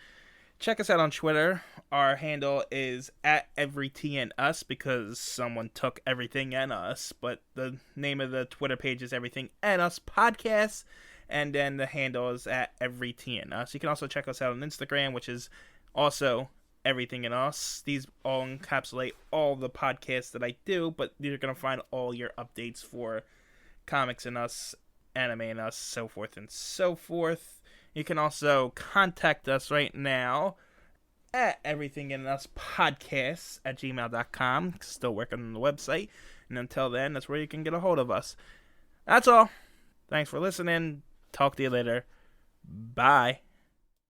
Check us out on Twitter. Our handle is @EveryTNUs because someone took everything and us, but the name of the Twitter page is Everything and Us Podcast, and then the handle is @EveryTNUs. You can also check us out on Instagram, which is also Everything and Us. These all encapsulate all the podcasts that I do, but you're going to find all your updates for Comics and Us, Anime and Us, so forth and so forth. You can also contact us right now at everythinginUspodcasts@gmail.com. Still working on the website. And until then, that's where you can get a hold of us. That's all. Thanks for listening. Talk to you later. Bye.